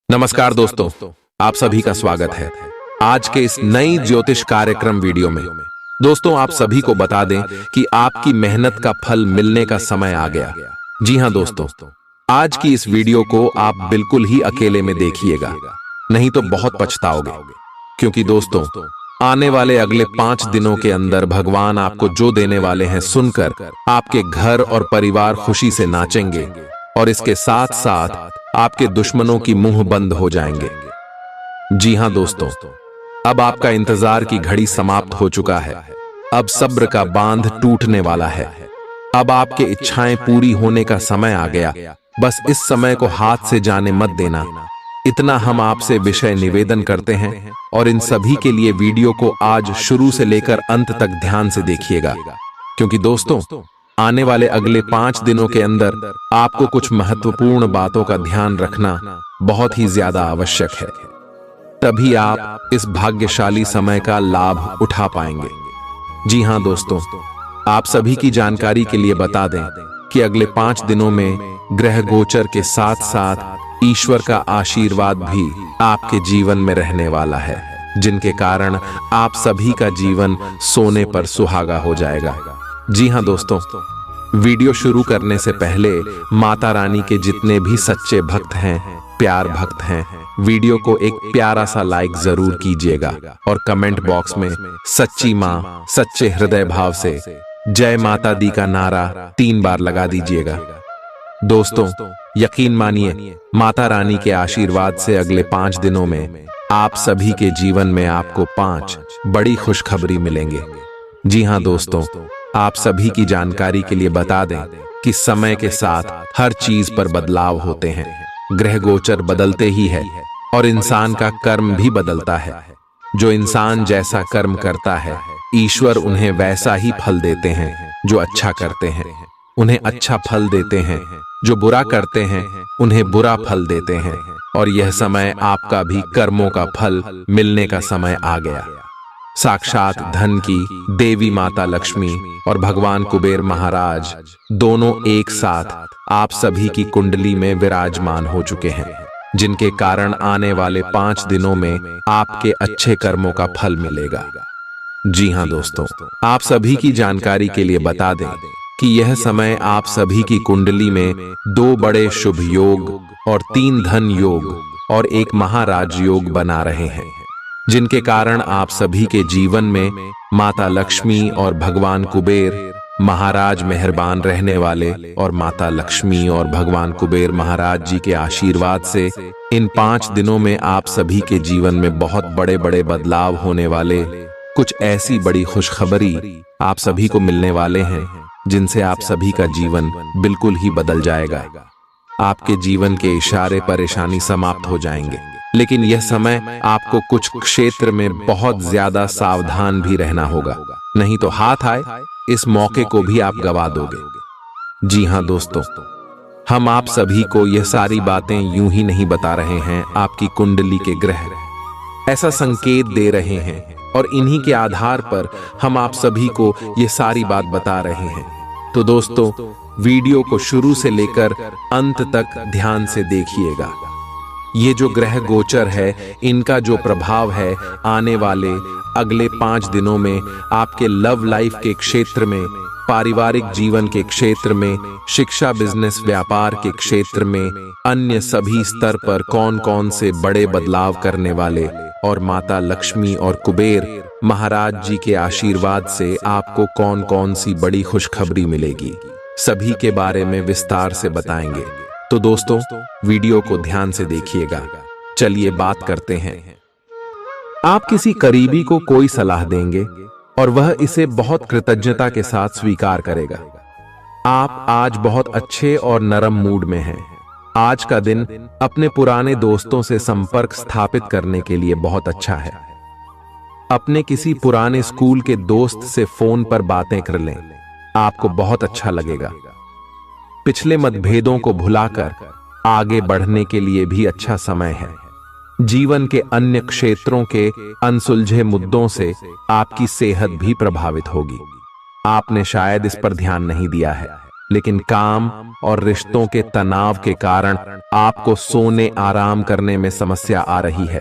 नमस्कार दोस्तों, आप सभी का स्वागत है आज के इस नई ज्योतिष कार्यक्रम वीडियो में। दोस्तों, आप सभी को बता दें कि आपकी मेहनत का फल मिलने का समय आ गया। जी हां दोस्तों, आज की इस वीडियो को आप बिल्कुल ही अकेले में देखिएगा, नहीं तो बहुत पछताओगे। क्योंकि दोस्तों, आने वाले अगले 5 दिनों के अंदर भगवान आपको जो देने वाले हैं सुनकर आपके घर और परिवार खुशी से नाचेंगे और इसके साथ साथ आपके दुश्मनों की मुंह बंद हो जाएंगे। जी हां दोस्तों, अब आपका इंतजार की घड़ी समाप्त हो चुका है। अब सब्र का बांध टूटने वाला है। अब आपके इच्छाएं पूरी होने का समय आ गया। बस इस समय को हाथ से जाने मत देना, इतना हम आपसे विषय निवेदन करते हैं। और इन सभी के लिए वीडियो को आज शुरू से लेकर अंत तक ध्यान से देखिएगा, क्योंकि दोस्तों, आने वाले अगले 5 दिनों के अंदर आपको कुछ महत्वपूर्ण बातों का ध्यान रखना बहुत ही ज्यादा आवश्यक है। तभी आप इस भाग्यशाली समय का लाभ उठा पाएंगे। जी हां दोस्तों, आप सभी की जानकारी के लिए बता दें कि अगले 5 दिनों में ग्रह गोचर के साथ साथ ईश्वर का आशीर्वाद भी आपके जीवन में रहने वाला है, जिनके कारण आप सभी का जीवन सोने पर सुहागा हो जाएगा। जी हां दोस्तों, वीडियो शुरू करने से पहले माता रानी के जितने भी सच्चे भक्त हैं, प्यार भक्त हैं, वीडियो को एक प्यारा सा लाइक जरूर कीजिएगा और कमेंट बॉक्स में सच्ची मां सच्चे हृदय भाव से जय माता दी का नारा 3 बार लगा दीजिएगा। दोस्तों, यकीन मानिए, माता रानी के आशीर्वाद से अगले 5 दिनों में आप सभी के जीवन में आपको 5 बड़ी खुशखबरी मिलेंगे। जी हां दोस्तों, आप सभी की जानकारी के लिए बता दें कि समय के साथ हर चीज पर बदलाव होते हैं। ग्रह गोचर बदलते ही है और इंसान का कर्म भी बदलता है। जो इंसान जैसा कर्म करता है, ईश्वर उन्हें वैसा ही फल देते हैं। जो अच्छा करते हैं उन्हें अच्छा फल देते हैं, जो बुरा करते हैं उन्हें बुरा फल देते हैं। और यह समय आपका भी कर्मों का फल मिलने का समय आ गया। साक्षात धन की देवी माता लक्ष्मी और भगवान कुबेर महाराज दोनों एक साथ आप सभी की कुंडली में विराजमान हो चुके हैं, जिनके कारण आने वाले 5 दिनों में आपके अच्छे कर्मों का फल मिलेगा। जी हां दोस्तों, आप सभी की जानकारी के लिए बता दें कि यह समय आप सभी की कुंडली में 2 बड़े शुभ योग और 3 धन योग और 1 महाराज योग बना रहे हैं, जिनके कारण आप सभी के जीवन में माता लक्ष्मी और भगवान कुबेर महाराज मेहरबान रहने वाले। और माता लक्ष्मी और भगवान कुबेर महाराज जी के आशीर्वाद से इन 5 दिनों में आप सभी के जीवन में बहुत बड़े बड़े बदलाव होने वाले। कुछ ऐसी बड़ी खुशखबरी आप सभी को मिलने वाले हैं, जिनसे आप सभी का जीवन बिल्कुल ही बदल जाएगा। आपके जीवन के इशारे परेशानी समाप्त हो जाएंगे। लेकिन यह समय आपको कुछ क्षेत्र में बहुत ज्यादा सावधान भी रहना होगा, नहीं तो हाथ आए इस मौके को भी आप गवा दोगे। जी हां दोस्तों, हम आप सभी को यह सारी बातें यूं ही नहीं बता रहे हैं। आपकी कुंडली के ग्रह ऐसा संकेत दे रहे हैं और इन्हीं के आधार पर हम आप सभी को यह सारी बात बता रहे हैं। तो दोस्तों, वीडियो को शुरू से लेकर अंत तक ध्यान से देखिएगा। ये जो ग्रह गोचर है, इनका जो प्रभाव है आने वाले अगले 5 दिनों में आपके लव लाइफ के क्षेत्र में, पारिवारिक जीवन के क्षेत्र में, शिक्षा बिजनेस व्यापार के क्षेत्र में, अन्य सभी स्तर पर कौन कौन से बड़े बदलाव करने वाले और माता लक्ष्मी और कुबेर महाराज जी के आशीर्वाद से आपको कौन कौन सी बड़ी खुशखबरी मिलेगी, सभी के बारे में विस्तार से बताएंगे। तो दोस्तों, वीडियो को ध्यान से देखिएगा। चलिए बात करते हैं। आप किसी करीबी को कोई सलाह देंगे और वह इसे बहुत कृतज्ञता के साथ स्वीकार करेगा। आप आज बहुत अच्छे और नरम मूड में हैं। आज का दिन अपने पुराने दोस्तों से संपर्क स्थापित करने के लिए बहुत अच्छा है। अपने किसी पुराने स्कूल के दोस्त से फोन पर बातें कर लें, आपको बहुत अच्छा लगेगा। पिछले मतभेदों को भुलाकर आगे बढ़ने के लिए भी अच्छा समय है। जीवन के अन्य क्षेत्रों के अनसुलझे मुद्दों से आपकी सेहत भी प्रभावित होगी। आपने शायद इस पर ध्यान नहीं दिया है, लेकिन काम और रिश्तों के तनाव के कारण आपको सोने आराम करने में समस्या आ रही है।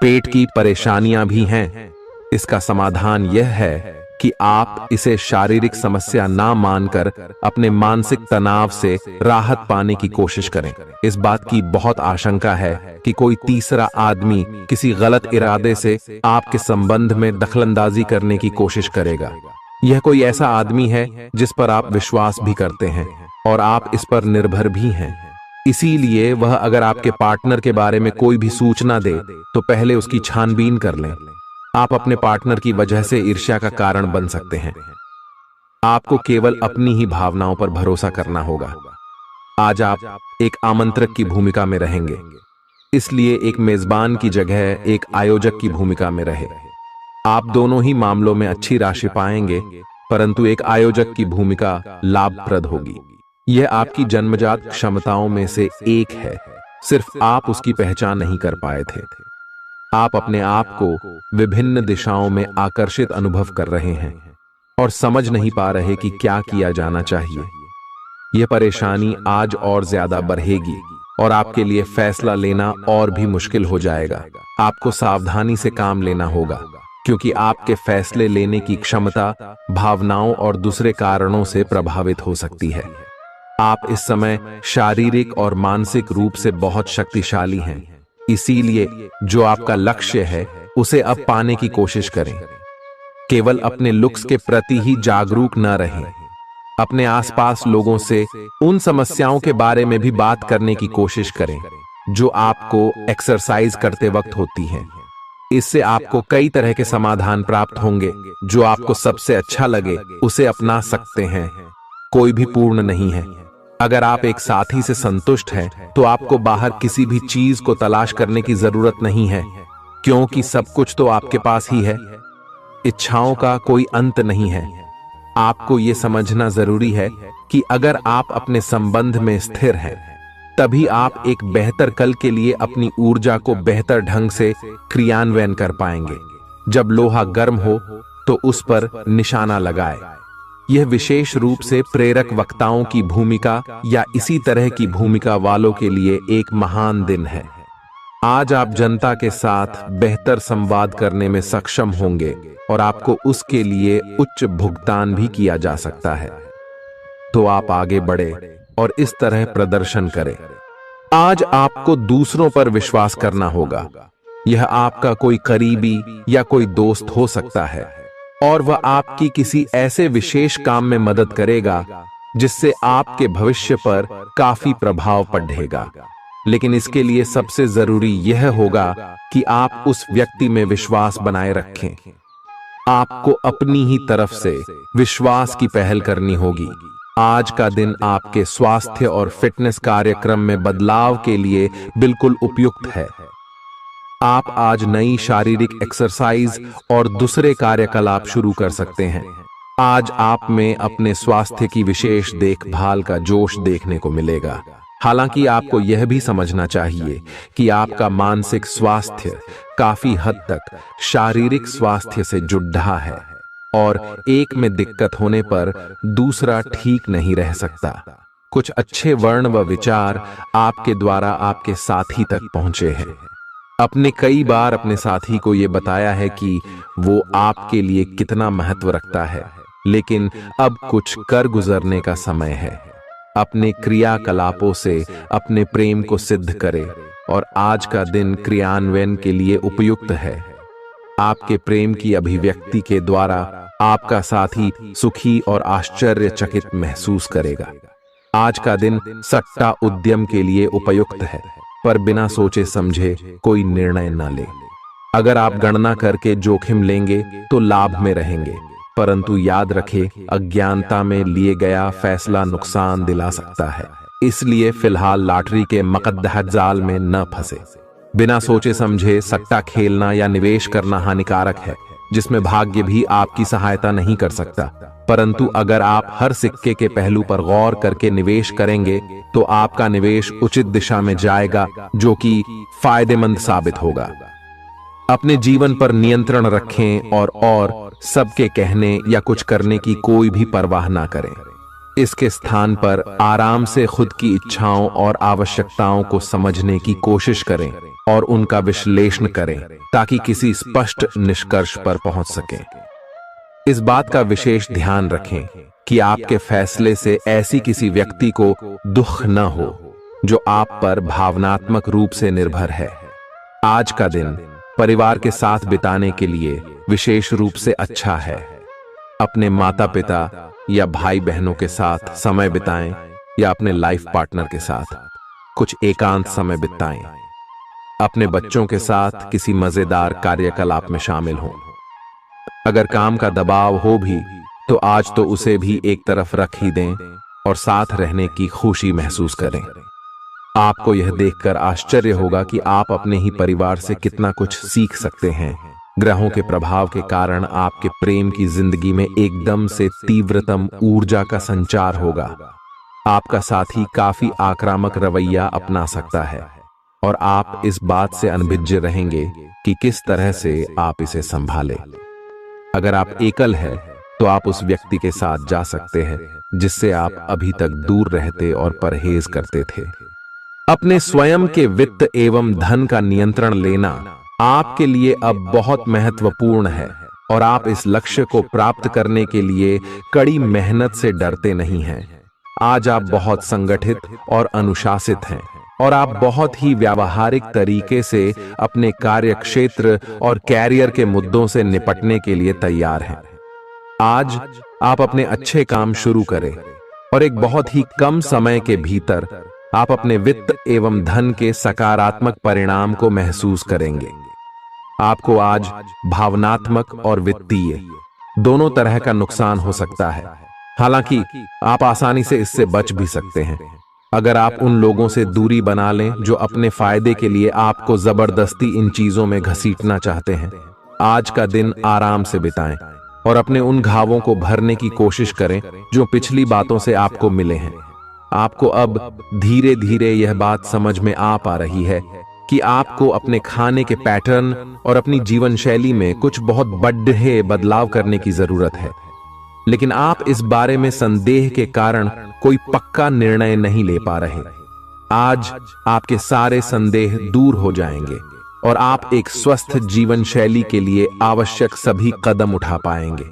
पेट की परेशानियां भी हैं। इसका समाधान यह है कि आप इसे शारीरिक समस्या ना मानकर अपने मानसिक तनाव से राहत पाने की कोशिश करें। इस बात की बहुत आशंका है कि कोई तीसरा आदमी किसी गलत इरादे से आपके संबंध में दखलंदाजी करने की कोशिश करेगा। यह कोई ऐसा आदमी है जिस पर आप विश्वास भी करते हैं और आप इस पर निर्भर भी हैं। इसीलिए वह अगर आपके पार्टनर के बारे में कोई भी सूचना दे तो पहले उसकी छानबीन कर लें। आप अपने पार्टनर की वजह से ईर्ष्या का कारण बन सकते हैं। आपको केवल अपनी ही भावनाओं पर भरोसा करना होगा। आज आप एक आमंत्रक की भूमिका में रहेंगे, इसलिए एक मेजबान की जगह एक आयोजक की भूमिका में रहे। आप दोनों ही मामलों में अच्छी राशि पाएंगे, परंतु एक आयोजक की भूमिका लाभप्रद होगी। यह आपकी जन्मजात क्षमताओं में से एक है, सिर्फ आप उसकी पहचान नहीं कर पाए थे। आप अपने आप को विभिन्न दिशाओं में आकर्षित अनुभव कर रहे हैं और समझ नहीं पा रहे कि क्या किया जाना चाहिए। यह परेशानी आज और ज्यादा बढ़ेगी और आपके लिए फैसला लेना और भी मुश्किल हो जाएगा। आपको सावधानी से काम लेना होगा, क्योंकि आपके फैसले लेने की क्षमता भावनाओं और दूसरे कारणों से प्रभावित हो सकती है। आप इस समय शारीरिक और मानसिक रूप से बहुत शक्तिशाली हैं। इसीलिए जो आपका लक्ष्य है उसे अब पाने की कोशिश करें। केवल अपने लुक्स के प्रति ही जागरूक न रहें। अपने आसपास लोगों से उन समस्याओं के बारे में भी बात करने की कोशिश करें जो आपको एक्सरसाइज करते वक्त होती हैं। इससे आपको कई तरह के समाधान प्राप्त होंगे। जो आपको सबसे अच्छा लगे उसे अपना सकते हैं। कोई भी पूर्ण नहीं है। अगर आप एक साथी से संतुष्ट हैं तो आपको बाहर किसी भी चीज को तलाश करने की जरूरत नहीं है, क्योंकि सब कुछ तो आपके पास ही है। इच्छाओं का कोई अंत नहीं है। आपको यह समझना जरूरी है कि अगर आप अपने संबंध में स्थिर हैं, तभी आप एक बेहतर कल के लिए अपनी ऊर्जा को बेहतर ढंग से क्रियान्वयन कर पाएंगे। जब लोहा गर्म हो तो उस पर निशाना लगाए। यह विशेष रूप से प्रेरक वक्ताओं की भूमिका या इसी तरह की भूमिका वालों के लिए एक महान दिन है। आज आप जनता के साथ बेहतर संवाद करने में सक्षम होंगे और आपको उसके लिए उच्च भुगतान भी किया जा सकता है। तो आप आगे बढ़े और इस तरह प्रदर्शन करें। आज आपको दूसरों पर विश्वास करना होगा। यह आपका कोई करीबी या कोई दोस्त हो सकता है और वह आपकी किसी ऐसे विशेष काम में मदद करेगा जिससे आपके भविष्य पर काफी प्रभाव पड़ेगा। लेकिन इसके लिए सबसे जरूरी यह होगा कि आप उस व्यक्ति में विश्वास बनाए रखें। आपको अपनी ही तरफ से विश्वास की पहल करनी होगी। आज का दिन आपके स्वास्थ्य और फिटनेस कार्यक्रम में बदलाव के लिए बिल्कुल उपयुक्त है। आप आज नई शारीरिक एक्सरसाइज और दूसरे कार्यकलाप शुरू कर सकते हैं। आज आप में अपने स्वास्थ्य की विशेष देखभाल का जोश देखने को मिलेगा। हालांकि आपको यह भी समझना चाहिए कि आपका मानसिक स्वास्थ्य काफी हद तक शारीरिक स्वास्थ्य से जुड़ा है और एक में दिक्कत होने पर दूसरा ठीक नहीं रह सकता। कुछ अच्छे वर्ण व विचार आपके द्वारा आपके साथी तक पहुंचे हैं। अपने कई बार अपने साथी को यह बताया है कि वो आपके लिए कितना महत्व रखता है, लेकिन अब कुछ कर गुजरने का समय है। अपने क्रियाकलापों से अपने प्रेम को सिद्ध करें और आज का दिन क्रियान्वयन के लिए उपयुक्त है। आपके प्रेम की अभिव्यक्ति के द्वारा आपका साथी सुखी और आश्चर्यचकित महसूस करेगा। आज का दिन सट्टा उद्यम के लिए उपयुक्त है, पर बिना सोचे समझे कोई निर्णय न ले। अगर आप गणना करके जोखिम लेंगे तो लाभ में रहेंगे, परंतु याद रखें अज्ञानता में लिए गया फैसला नुकसान दिला सकता है। इसलिए फिलहाल लॉटरी के मकद्दह जाल में न फंसे। बिना सोचे समझे सट्टा खेलना या निवेश करना हानिकारक है, जिसमें भाग्य भी आपकी सहायता नहीं कर सकता। परंतु अगर आप हर सिक्के के पहलू पर गौर करके निवेश करेंगे तो आपका निवेश उचित दिशा में जाएगा, जो कि फायदेमंद साबित होगा। अपने जीवन पर नियंत्रण रखें और सबके कहने या कुछ करने की कोई भी परवाह ना करें। इसके स्थान पर आराम से खुद की इच्छाओं और आवश्यकताओं को समझने की कोशिश करें और उनका विश्लेषण करें ताकि किसी स्पष्ट निष्कर्ष पर पहुंच सकें। इस बात का विशेष ध्यान रखें कि आपके फैसले से ऐसी किसी व्यक्ति को दुख न हो जो आप पर भावनात्मक रूप से निर्भर है। आज का दिन परिवार के साथ बिताने के लिए विशेष रूप से अच्छा है। अपने माता पिता या भाई बहनों के साथ समय बिताएं या अपने लाइफ पार्टनर के साथ कुछ एकांत समय बिताएं। अपने बच्चों के साथ किसी मजेदार कार्यकलाप में शामिल हों। अगर काम का दबाव हो भी तो आज तो उसे भी एक तरफ रख ही दें और साथ रहने की खुशी महसूस करें। आपको यह देखकर आश्चर्य होगा कि आप अपने ही परिवार से कितना कुछ सीख सकते हैं। ग्रहों के प्रभाव के कारण आपके प्रेम की जिंदगी में एकदम से तीव्रतम ऊर्जा का संचार होगा। आपका साथी काफी आक्रामक रवैया अपना सकता है और आप इस बात से अनभिज्ञ रहेंगे कि किस तरह से आप इसे संभालें। अगर आप एकल हैं तो आप उस व्यक्ति के साथ जा सकते हैं जिससे आप अभी तक दूर रहते और परहेज करते थे। अपने स्वयं के वित्त एवं धन का नियंत्रण लेना आपके लिए अब बहुत महत्वपूर्ण है और आप इस लक्ष्य को प्राप्त करने के लिए कड़ी मेहनत से डरते नहीं हैं। आज आप बहुत संगठित और अनुशासित हैं और आप बहुत ही व्यावहारिक तरीके से अपने कार्यक्षेत्र और कैरियर के मुद्दों से निपटने के लिए तैयार हैं। आज आप अपने अच्छे काम शुरू करें और एक बहुत ही कम समय के भीतर आप अपने वित्त एवं धन के सकारात्मक परिणाम को महसूस करेंगे। आपको आज भावनात्मक और वित्तीय दोनों तरह का नुकसान हो सकता है। हालांकि आप आसानी से इससे बच भी सकते हैं अगर आप उन लोगों से दूरी बना लें जो अपने फायदे के लिए आपको जबरदस्ती इन चीजों में घसीटना चाहते हैं। आज का दिन आराम से बिताएं और अपने उन घावों को भरने की कोशिश करें जो पिछली बातों से आपको मिले हैं। आपको अब धीरे धीरे यह बात समझ में आ पा रही है कि आपको अपने खाने के पैटर्न और अपनी जीवन शैली में कुछ बहुत बड़े बदलाव करने की जरूरत है, लेकिन आप इस बारे में संदेह के कारण कोई पक्का निर्णय नहीं ले पा रहे। आज आपके सारे संदेह दूर हो जाएंगे और आप एक स्वस्थ जीवन शैली के लिए आवश्यक सभी कदम उठा पाएंगे।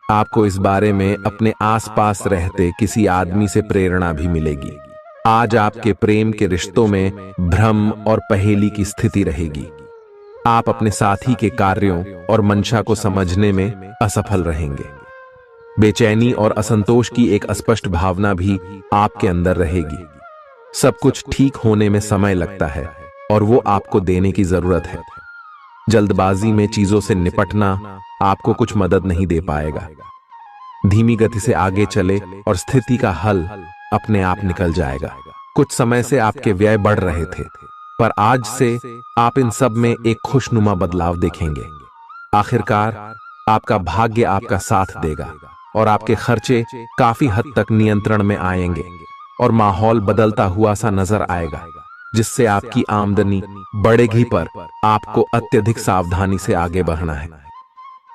आपको इस बारे में अपने आसपास रहते किसी आदमी से प्रेरणा भी मिलेगी। आज आपके प्रेम के रिश्तों में भ्रम और पहेली की स्थिति रहेगी। आप अपने साथी के कार्यों और मंशा को समझने में असफल रहेंगे। बेचैनी और असंतोष की एक अस्पष्ट भावना भी आपके अंदर रहेगी। सब कुछ ठीक होने में समय लगता है और वो आपको देने की जरूरत है। जल्दबाजी में चीजों से निपटना आपको कुछ मदद नहीं दे पाएगा। धीमी गति से आगे चले और स्थिति का हल अपने आप निकल जाएगा। कुछ समय से आपके व्यय बढ़ रहे थे, पर आज से आप इन सब में एक खुशनुमा बदलाव देखेंगे। आखिरकार आपका भाग्य आपका साथ देगा और आपके खर्चे काफी हद तक नियंत्रण में आएंगे और माहौल बदलता हुआ सा नजर आएगा, जिससे आपकी आमदनी बढ़ेगी, पर आपको अत्यधिक सावधानी से आगे बढ़ना है।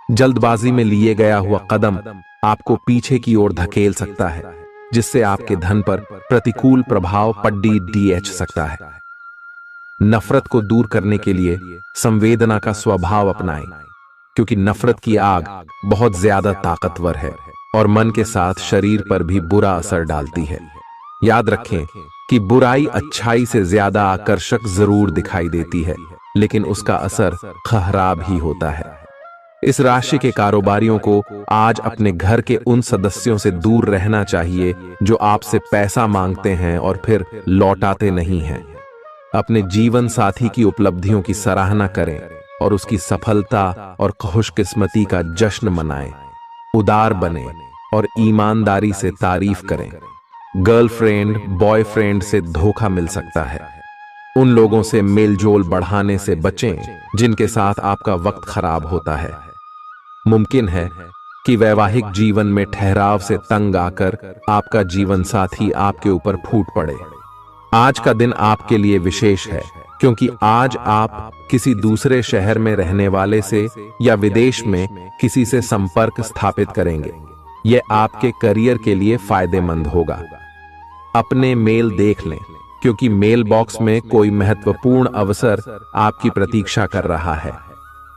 जल्दबाजी में लिए गया हुआ कदम आपको पीछे की ओर धकेल सकता है, जिससे आपके धन पर प्रतिकूल प्रभाव पड़ सकता है। नफरत को दूर करने के लिए संवेदना का स्वभाव अपनाएं, क्योंकि नफरत की आग बहुत ज्यादा ताकतवर है और मन के साथ शरीर पर भी बुरा असर डालती है। याद रखें कि बुराई अच्छाई से ज्यादा आकर्षक जरूर दिखाई देती है, लेकिन उसका असर खराब ही होता है। इस राशि के कारोबारियों को आज अपने घर के उन सदस्यों से दूर रहना चाहिए जो आपसे पैसा मांगते हैं और फिर लौटाते नहीं हैं। अपने जीवन साथी की उपलब्धियों की सराहना करें और उसकी सफलता और खुशकिस्मती का जश्न मनाएं। उदार बने और ईमानदारी से तारीफ करें। गर्लफ्रेंड बॉयफ्रेंड से धोखा मिल सकता है। उन लोगों से मेलजोल बढ़ाने से बचें जिनके साथ आपका वक्त खराब होता है। मुमकिन है कि वैवाहिक जीवन में ठहराव से तंग आकर आपका जीवन साथी आपके ऊपर फूट पड़े। आज का दिन आपके लिए विशेष है, क्योंकि आज आप किसी दूसरे शहर में रहने वाले से या विदेश में किसी से संपर्क स्थापित करेंगे। यह आपके करियर के लिए फायदेमंद होगा। अपने मेल देख लें, क्योंकि मेल बॉक्स में कोई महत्वपूर्ण अवसर आपकी प्रतीक्षा कर रहा है।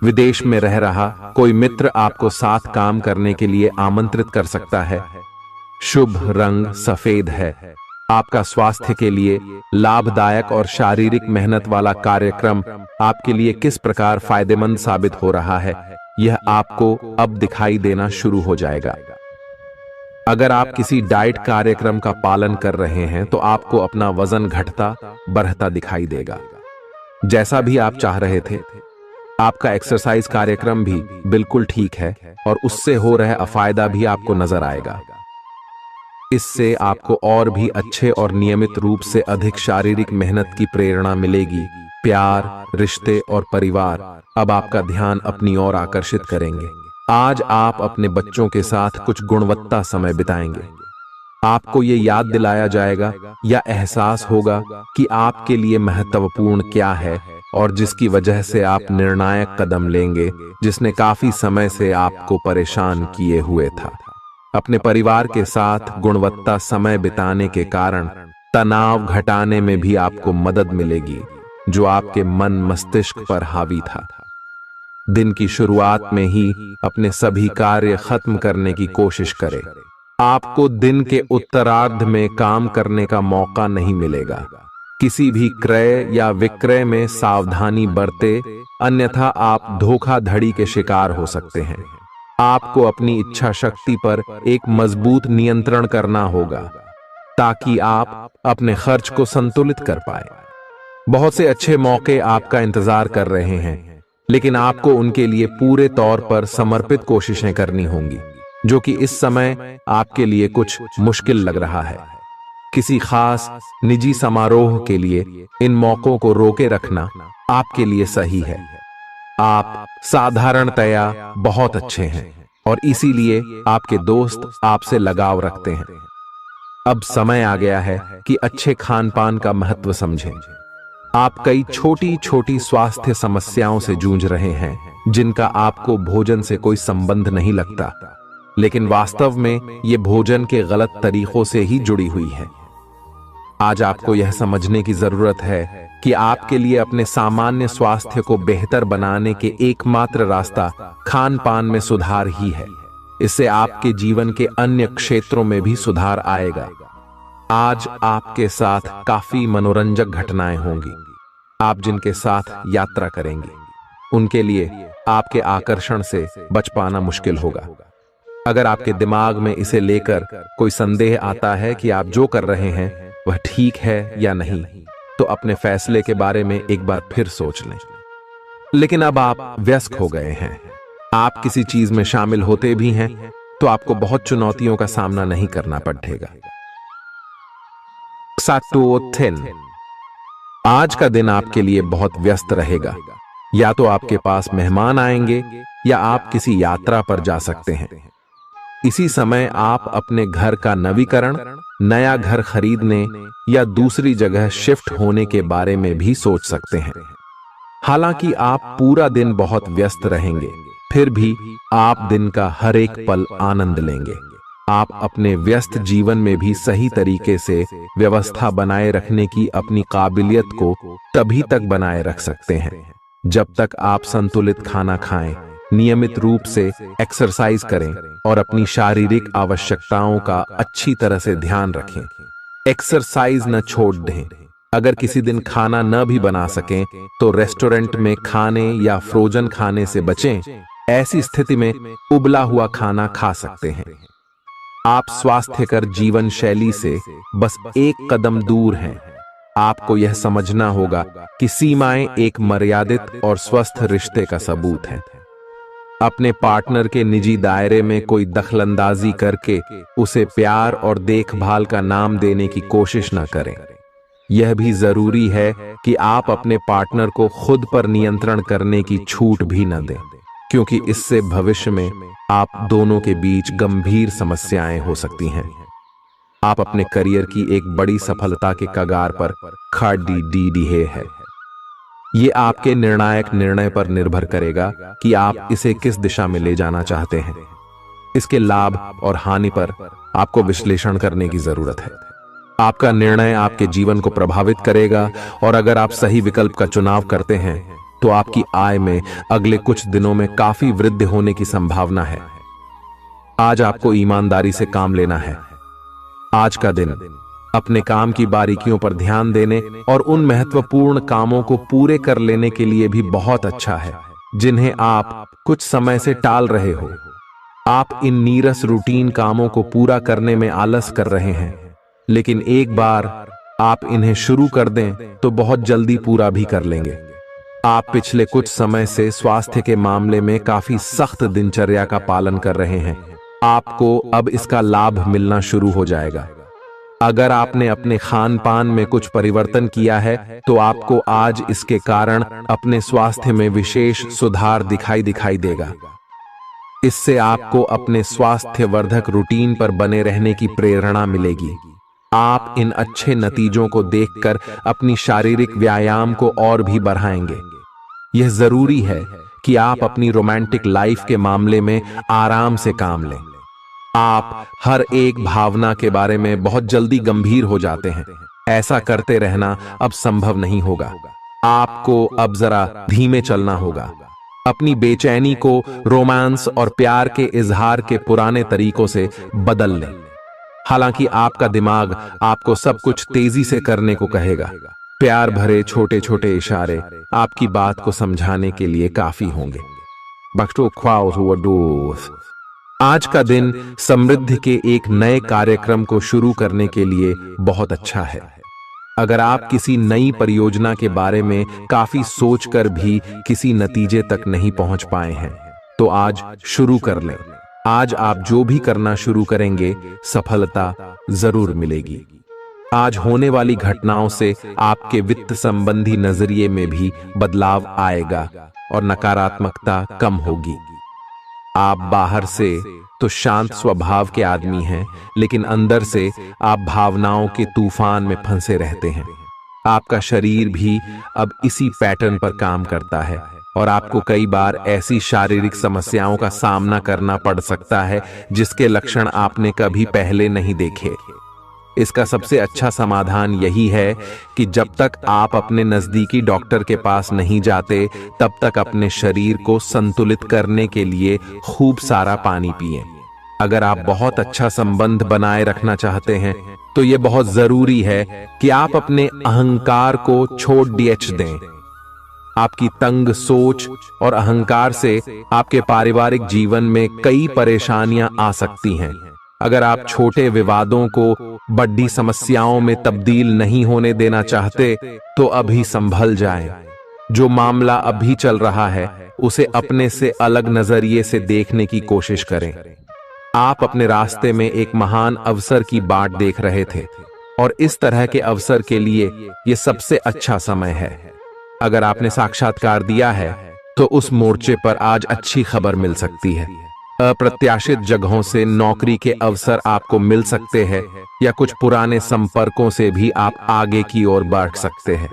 विदेश में रह रहा कोई मित्र आपको साथ काम करने के लिए आमंत्रित कर सकता है। शुभ रंग सफेद है। आपका स्वास्थ्य के लिए लाभदायक और शारीरिक मेहनत वाला कार्यक्रम आपके लिए किस प्रकार फायदेमंद साबित हो रहा है, यह आपको अब दिखाई देना शुरू हो जाएगा। अगर आप किसी डाइट कार्यक्रम का पालन कर रहे हैं तो आपको अपना वजन घटता बढ़ता दिखाई देगा, जैसा भी आप चाह रहे थे। आपका एक्सरसाइज कार्यक्रम भी बिल्कुल ठीक है और उससे हो रहा फायदा भी आपको नजर आएगा। इससे आपको और भी अच्छे और नियमित रूप से अधिक शारीरिक मेहनत की प्रेरणा मिलेगी। प्यार, रिश्ते और परिवार अब आपका ध्यान अपनी ओर आकर्षित करेंगे। आज आप अपने बच्चों के साथ कुछ गुणवत्ता समय बिताएंगे। आपको ये याद दिलाया जाएगा या एहसास होगा कि आपके लिए महत्वपूर्ण क्या है और जिसकी वजह से आप निर्णायक कदम लेंगे, जिसने काफी समय से आपको परेशान किए हुए था। अपने परिवार के साथ गुणवत्ता समय बिताने के कारण तनाव घटाने में भी आपको मदद मिलेगी, जो आपके मन मस्तिष्क पर हावी था। दिन की शुरुआत में ही अपने सभी कार्य खत्म करने की कोशिश करें। आपको दिन के उत्तरार्ध में काम करने का मौका नहीं मिलेगा। किसी भी क्रय या विक्रय में सावधानी बरते, अन्यथा आप धोखाधड़ी के शिकार हो सकते हैं। आपको अपनी इच्छा शक्ति पर एक मजबूत नियंत्रण करना होगा ताकि आप अपने खर्च को संतुलित कर पाए। बहुत से अच्छे मौके आपका इंतजार कर रहे हैं, लेकिन आपको उनके लिए पूरे तौर पर समर्पित कोशिशें करनी होंगी, जो कि इस समय आपके लिए कुछ मुश्किल लग रहा है। किसी खास निजी समारोह के लिए इन मौकों को रोके रखना आपके लिए सही है। आप साधारणतया बहुत अच्छे हैं और इसीलिए आपके दोस्त आपसे लगाव रखते हैं। अब समय आ गया है कि अच्छे खान पान का महत्व समझें। आप कई छोटी छोटी स्वास्थ्य समस्याओं से जूझ रहे हैं, जिनका आपको भोजन से कोई संबंध नहीं लगता, लेकिन वास्तव में ये भोजन के गलत तरीकों से ही जुड़ी हुई है। आज आपको यह समझने की जरूरत है कि आपके लिए अपने सामान्य स्वास्थ्य को बेहतर बनाने के एकमात्र रास्ता खान पान में सुधार ही है। इससे आपके जीवन के अन्य क्षेत्रों में भी सुधार आएगा। आज आपके साथ काफी मनोरंजक घटनाएं होंगी। आप जिनके साथ यात्रा करेंगे, उनके लिए आपके आकर्षण से बच पाना मुश्किल होगा। अगर आपके दिमाग में इसे लेकर कोई संदेह आता है कि आप जो कर रहे हैं वह ठीक है या नहीं, तो अपने फैसले के बारे में एक बार फिर सोच लें। लेकिन अब आप व्यस्त हो गए हैं, आप किसी चीज में शामिल होते भी हैं तो आपको बहुत चुनौतियों का सामना नहीं करना पड़ेगा। आज का दिन आपके लिए बहुत व्यस्त रहेगा। या तो आपके पास मेहमान आएंगे या आप किसी यात्रा पर जा सकते हैं। इसी समय आप अपने घर का नवीकरण, नया घर खरीदने या दूसरी जगह शिफ्ट होने के बारे में भी सोच सकते हैं। हालांकि आप पूरा दिन बहुत व्यस्त रहेंगे, फिर भी आप दिन का हर एक पल आनंद लेंगे। आप अपने व्यस्त जीवन में भी सही तरीके से व्यवस्था बनाए रखने की अपनी काबिलियत को तभी तक बनाए रख सकते हैं जब तक आप संतुलित खाना खाएं, नियमित रूप से एक्सरसाइज करें और अपनी शारीरिक आवश्यकताओं का अच्छी तरह से ध्यान रखें। एक्सरसाइज न छोड़ दें। अगर किसी दिन खाना न भी बना सकें तो रेस्टोरेंट में खाने या फ्रोजन खाने से बचें। ऐसी स्थिति में उबला हुआ खाना खा सकते हैं। आप स्वास्थ्यकर जीवन शैली से बस एक कदम दूर हैं। आपको यह समझना होगा कि सीमाएं एक मर्यादित और स्वस्थ रिश्ते का सबूत हैं। अपने पार्टनर के निजी दायरे में कोई दखलंदाजी करके उसे प्यार और देखभाल का नाम देने की कोशिश न करें। यह भी जरूरी है कि आप अपने पार्टनर को खुद पर नियंत्रण करने की छूट भी न दें, क्योंकि इससे भविष्य में आप दोनों के बीच गंभीर समस्याएं हो सकती हैं। आप अपने करियर की एक बड़ी सफलता के कगार पर खड़ी है। ये आपके निर्णायक निर्णय पर निर्भर करेगा कि आप इसे किस दिशा में ले जाना चाहते हैं। इसके लाभ और हानि पर आपको विश्लेषण करने की जरूरत है। आपका निर्णय आपके जीवन को प्रभावित करेगा और अगर आप सही विकल्प का चुनाव करते हैं तो आपकी आय में अगले कुछ दिनों में काफी वृद्धि होने की संभावना है। आज आपको ईमानदारी से काम लेना है। आज का दिन अपने काम की बारीकियों पर ध्यान देने और उन महत्वपूर्ण कामों को पूरे कर लेने के लिए भी बहुत अच्छा है जिन्हें आप कुछ समय से टाल रहे हो। आप इन नीरस रूटीन कामों को पूरा करने में आलस कर रहे हैं, लेकिन एक बार आप इन्हें शुरू कर दें तो बहुत जल्दी पूरा भी कर लेंगे। आप पिछले कुछ समय से स्वास्थ्य के मामले में काफी सख्त दिनचर्या का पालन कर रहे हैं। आपको अब इसका लाभ मिलना शुरू हो जाएगा। अगर आपने अपने खान पान में कुछ परिवर्तन किया है तो आपको आज इसके कारण अपने स्वास्थ्य में विशेष सुधार दिखाई देगा। इससे आपको अपने स्वास्थ्य वर्धक रूटीन पर बने रहने की प्रेरणा मिलेगी। आप इन अच्छे नतीजों को देखकर अपनी शारीरिक व्यायाम को और भी बढ़ाएंगे। यह जरूरी है कि आप अपनी रोमांटिक लाइफ के मामले में आराम से काम लें। आप हर एक भावना के बारे में बहुत जल्दी गंभीर हो जाते हैं। ऐसा करते रहना अब संभव नहीं होगा। आपको अब जरा धीमे चलना होगा। अपनी बेचैनी को रोमांस और प्यार के इजहार के पुराने तरीकों से बदल लें। हालांकि आपका दिमाग आपको सब कुछ तेजी से करने को कहेगा। प्यार भरे छोटे छोटे इशारे आपकी बात को समझाने के लिए काफी होंगे। आज का दिन समृद्धि के एक नए कार्यक्रम को शुरू करने के लिए बहुत अच्छा है। अगर आप किसी नई परियोजना के बारे में काफी सोचकर भी किसी नतीजे तक नहीं पहुंच पाए हैं तो आज शुरू कर लें। आज आप जो भी करना शुरू करेंगे सफलता जरूर मिलेगी। आज होने वाली घटनाओं से आपके वित्त संबंधी नजरिए में भी बदलाव आएगा और नकारात्मकता कम होगी। आप बाहर से तो शांत स्वभाव के आदमी हैं, लेकिन अंदर से आप भावनाओं के तूफान में फंसे रहते हैं। आपका शरीर भी अब इसी पैटर्न पर काम करता है और आपको कई बार ऐसी शारीरिक समस्याओं का सामना करना पड़ सकता है जिसके लक्षण आपने कभी पहले नहीं देखे। इसका सबसे अच्छा समाधान यही है कि जब तक आप अपने नजदीकी डॉक्टर के पास नहीं जाते तब तक अपने शरीर को संतुलित करने के लिए खूब सारा पानी पिएं। अगर आप बहुत अच्छा संबंध बनाए रखना चाहते हैं तो यह बहुत जरूरी है कि आप अपने अहंकार को छोड़ दें। आपकी तंग सोच और अहंकार से आपके पारिवारिक जीवन में कई परेशानियां आ सकती हैं। अगर आप छोटे विवादों को बड़ी समस्याओं में तब्दील नहीं होने देना चाहते तो अभी संभल जाएं। जो मामला अभी चल रहा है उसे अपने से अलग नजरिए से देखने की कोशिश करें। आप अपने रास्ते में एक महान अवसर की बाट देख रहे थे और इस तरह के अवसर के लिए यह सबसे अच्छा समय है। अगर आपने साक्षात्कार दिया है तो उस मोर्चे पर आज अच्छी खबर मिल सकती है। अप्रत्याशित जगहों से नौकरी के अवसर आपको मिल सकते हैं या कुछ पुराने संपर्कों से भी आप आगे की ओर बढ़ सकते हैं।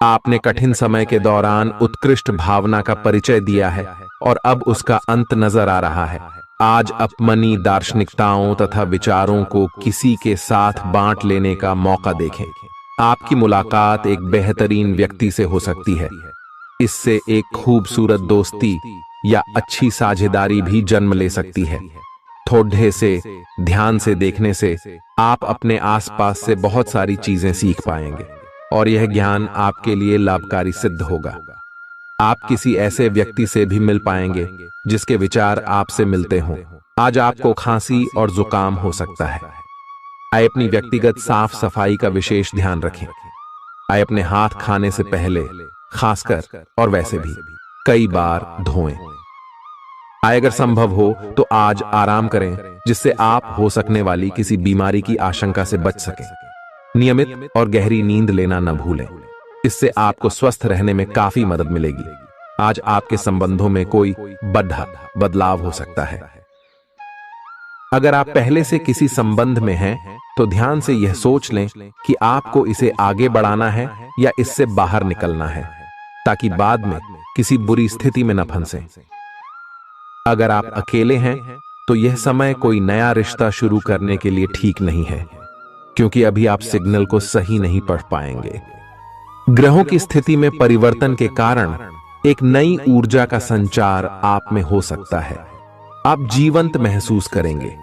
आपने कठिन समय के दौरान उत्कृष्ट भावना का परिचय दिया है और अब उसका अंत नजर आ रहा है। आज अपनी दार्शनिकताओं तथा विचारों को किसी के साथ बांट लेने का मौका देखें। आपकी मुलाकात एक बेहतरीन व्यक्ति से हो सकती है। इससे एक खूबसूरत दोस्ती या अच्छी साझेदारी भी जन्म ले सकती है। थोड़े से ध्यान से देखने से आप अपने आसपास से बहुत सारी चीजें सीख पाएंगे और यह ज्ञान आपके लिए लाभकारी सिद्ध होगा। आप किसी ऐसे व्यक्ति से भी मिल पाएंगे जिसके विचार आपसे मिलते हों। आज आपको खांसी और जुकाम हो सकता है। आए अपनी व्यक्तिगत साफ सफाई का विशेष ध्यान रखें। आए अपने हाथ खाने से पहले खासकर और वैसे भी कई बार धोएं। आए अगर संभव हो तो आज आराम करें जिससे आप हो सकने वाली किसी बीमारी की आशंका से बच सकें। नियमित और गहरी नींद लेना न भूलें। इससे आपको स्वस्थ रहने में काफी मदद मिलेगी। आज आपके संबंधों में कोई बड़ा बदलाव हो सकता है। अगर आप पहले से किसी संबंध में हैं तो ध्यान से यह सोच लें कि आपको इसे आगे बढ़ाना है या इससे बाहर निकलना है ताकि बाद में किसी बुरी स्थिति में न फंसें। अगर आप अकेले हैं तो यह समय कोई नया रिश्ता शुरू करने के लिए ठीक नहीं है, क्योंकि अभी आप सिग्नल को सही नहीं पढ़ पाएंगे। ग्रहों की स्थिति में परिवर्तन के कारण एक नई ऊर्जा का संचार आप में हो सकता है। आप जीवंत महसूस करेंगे।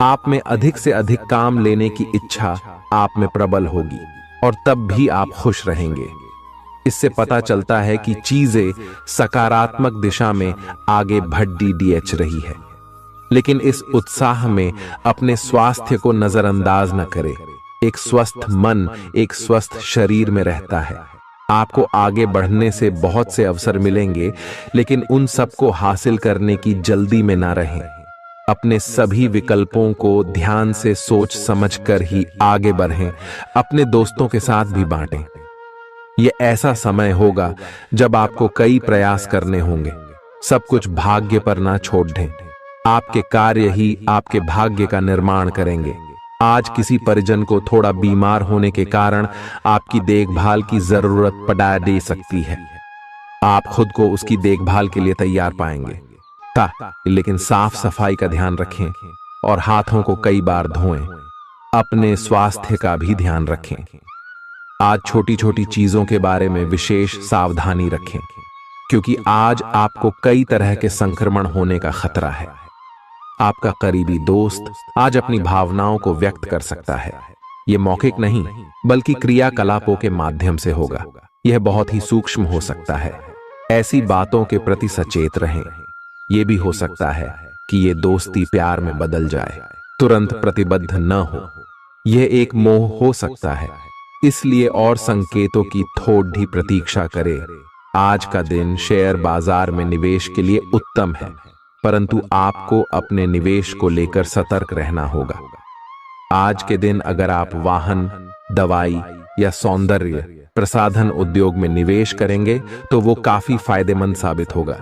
आप में अधिक से अधिक काम लेने की इच्छा आप में प्रबल होगी और तब भी आप खुश रहेंगे। इससे पता चलता है कि चीजें सकारात्मक दिशा में आगे बढ़ रही है। लेकिन इस उत्साह में अपने स्वास्थ्य को नजरअंदाज न करें। एक स्वस्थ मन एक स्वस्थ शरीर में रहता है। आपको आगे बढ़ने से बहुत से अवसर मिलेंगे, लेकिन उन सबको हासिल करने की जल्दी में ना रहें। अपने सभी विकल्पों को ध्यान से सोच समझकर ही आगे बढ़ें। अपने दोस्तों के साथ भी बांटें। यह ऐसा समय होगा जब आपको कई प्रयास करने होंगे। सब कुछ भाग्य पर ना छोड़ दें। आपके कार्य ही आपके भाग्य का निर्माण करेंगे। आज किसी परिजन को थोड़ा बीमार होने के कारण आपकी देखभाल की जरूरत पड़ा दे सकती है। आप खुद को उसकी देखभाल के लिए तैयार पाएंगे, लेकिन साफ सफाई का ध्यान रखें और हाथों को कई बार धोएं। अपने स्वास्थ्य का भी ध्यान रखें। आज छोटी छोटी चीजों के बारे में विशेष सावधानी रखें, क्योंकि आज आपको कई तरह के संक्रमण होने का खतरा है। आपका करीबी दोस्त आज अपनी भावनाओं को व्यक्त कर सकता है। यह मौखिक नहीं, बल्कि क्रियाकलापों के माध्यम से होगा। यह बहुत ही सूक्ष्म हो सकता है। ऐसी बातों के प्रति सचेत रहें। यह भी हो सकता है कि यह दोस्ती प्यार में बदल जाए। तुरंत प्रतिबद्ध न हो। यह एक मोह हो सकता है, इसलिए और संकेतों की थोड़ी प्रतीक्षा करें। आज का दिन शेयर बाजार में निवेश के लिए उत्तम है, परंतु आपको अपने निवेश को लेकर सतर्क रहना होगा। आज के दिन अगर आप वाहन, दवाई या सौंदर्य प्रसाधन उद्योग में निवेश करेंगे तो वो काफी फायदेमंद साबित होगा।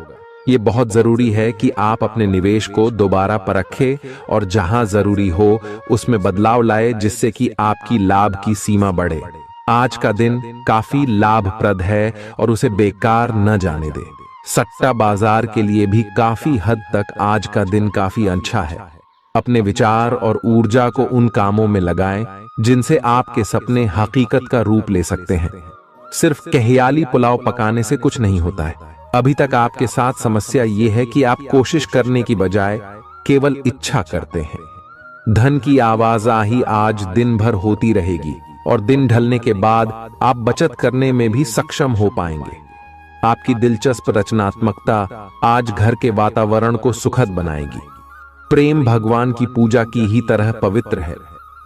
ये बहुत जरूरी है कि आप अपने निवेश को दोबारा परखें और जहां जरूरी हो उसमें बदलाव लाए, जिससे कि आपकी लाभ की सीमा बढ़े। आज का दिन काफी लाभप्रद है और उसे बेकार न जाने दें। सट्टा बाजार के लिए भी काफी हद तक आज का दिन काफी अच्छा है। अपने विचार और ऊर्जा को उन कामों में लगाएं जिनसे आपके सपने हकीकत का रूप ले सकते हैं। सिर्फ कहियाली पुलाव पकाने से कुछ नहीं होता है। अभी तक आपके साथ समस्या ये है कि आप कोशिश करने की बजाय केवल इच्छा करते हैं। धन की आवाजाही आज दिन भर होती रहेगी और दिन ढलने के बाद आप बचत करने में भी सक्षम हो पाएंगे। आपकी दिलचस्प रचनात्मकता आज घर के वातावरण को सुखद बनाएगी। प्रेम भगवान की पूजा की ही तरह पवित्र है।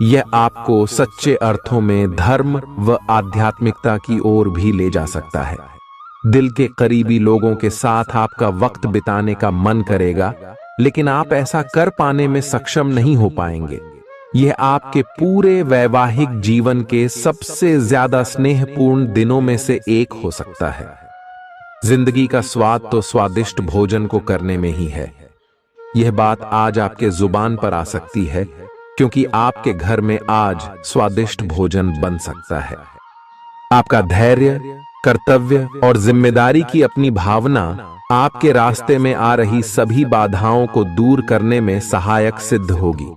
यह आपको सच्चे अर्थों में धर्म व आध्यात्मिकता की ओर भी ले जा सकता है। दिल के करीबी लोगों के साथ आपका वक्त बिताने का मन करेगा, लेकिन आप ऐसा कर पाने में सक्षम नहीं हो पाएंगे। यह आपके पूरे वैवाहिक जीवन के सबसे ज्यादा स्नेहपूर्ण दिनों में से एक हो सकता है। जिंदगी का स्वाद तो स्वादिष्ट भोजन को करने में ही है। यह बात आज आपके जुबान पर आ सकती है, क्योंकि आपके घर में आज स्वादिष्ट भोजन बन सकता है। आपका धैर्य, कर्तव्य और जिम्मेदारी की अपनी भावना आपके रास्ते में आ रही सभी बाधाओं को दूर करने में सहायक सिद्ध होगी।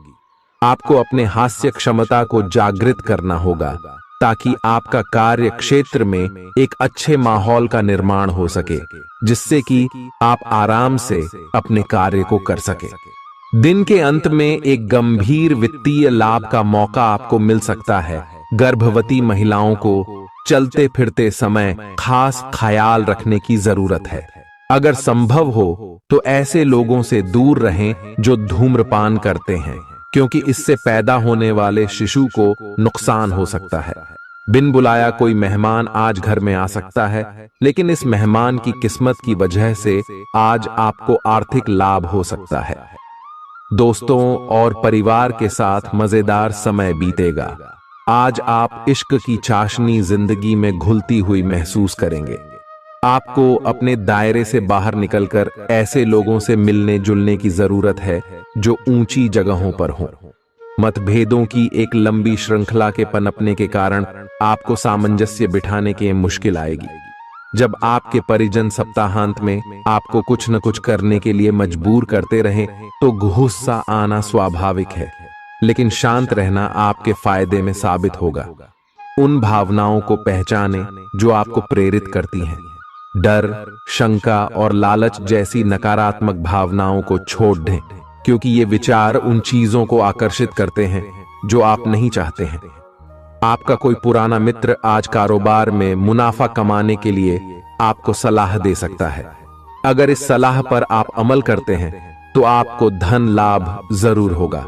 आपको अपने हास्य क्षमता को जागृत करना होगा, ताकि आपका कार्य क्षेत्र में एक अच्छे माहौल का निर्माण हो सके, जिससे कि आप आराम से अपने कार्य को कर सके। दिन के अंत में एक गंभीर वित्तीय लाभ का मौका आपको मिल सकता है। गर्भवती महिलाओं को चलते फिरते समय खास ख्याल रखने की जरूरत है। अगर संभव हो तो ऐसे लोगों से दूर रहें जो धूम्रपान करते हैं, क्योंकि इससे पैदा होने वाले शिशु को नुकसान हो सकता है। बिन बुलाया कोई मेहमान आज घर में आ सकता है, लेकिन इस मेहमान की किस्मत की वजह से आज आपको आर्थिक लाभ हो सकता है। दोस्तों और परिवार के साथ मजेदार समय बीतेगा। आज आप इश्क की चाशनी जिंदगी में घुलती हुई महसूस करेंगे। आपको अपने दायरे से बाहर निकलकर ऐसे लोगों से मिलने जुलने की जरूरत है जो ऊंची जगहों पर हों। मतभेदों की एक लंबी श्रृंखला के पनपने के कारण आपको सामंजस्य बिठाने की मुश्किल आएगी। जब आपके परिजन सप्ताहांत में आपको कुछ न कुछ करने के लिए मजबूर करते रहें तो गुस्सा आना स्वाभाविक है, लेकिन शांत रहना आपके फायदे में साबित होगा। उन भावनाओं को पहचानें जो आपको प्रेरित करती हैं। डर, शंका और लालच जैसी नकारात्मक भावनाओं को छोड़ दें, क्योंकि ये विचार उन चीजों को आकर्षित करते हैं जो आप नहीं चाहते हैं। आपका कोई पुराना मित्र आज कारोबार में मुनाफा कमाने के लिए आपको सलाह दे सकता है। अगर इस सलाह पर आप अमल करते हैं तो आपको धन लाभ जरूर होगा।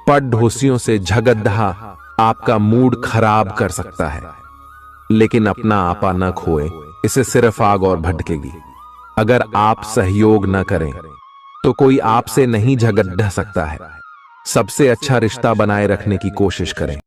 पड़ोसियों से झगड़ा आपका मूड खराब कर सकता है, लेकिन अपना आपा न खोए, इससे सिर्फ आग और भड़केगी। अगर आप सहयोग न करें तो कोई आपसे नहीं झगड़ सकता है। सबसे अच्छा रिश्ता बनाए रखने की कोशिश करें।